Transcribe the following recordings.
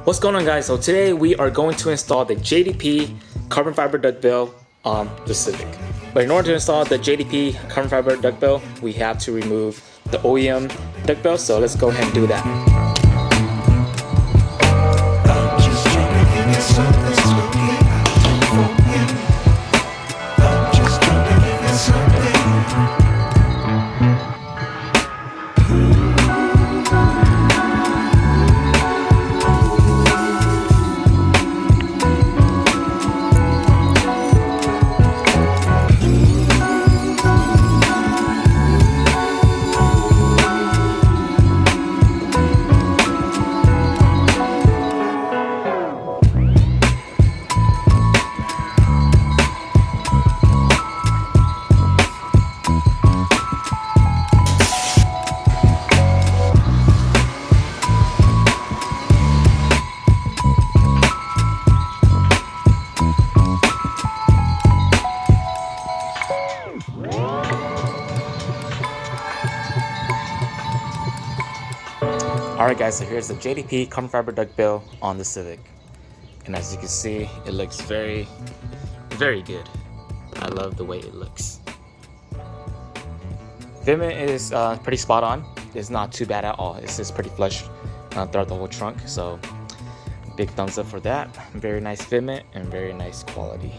What's going on, guys? So today we are going to install the JDP carbon fiber duckbill on the Civic. But in order to install the JDP carbon fiber duckbill, we have to remove the OEM duckbill. So let's go ahead and do that. Alright guys, so here's the JDP carbon fiber duckbill on the Civic. And as you can see, it looks very, very good. I love the way it looks. Fitment is pretty spot on. It's not too bad at all. It's just pretty flush throughout the whole trunk. So big thumbs up for that. Very nice fitment and very nice quality.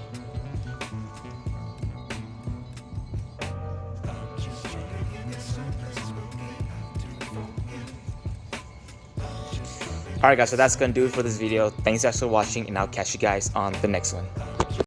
Alright guys, so that's gonna do it for this video. Thanks guys for watching, and I'll catch you guys on the next one.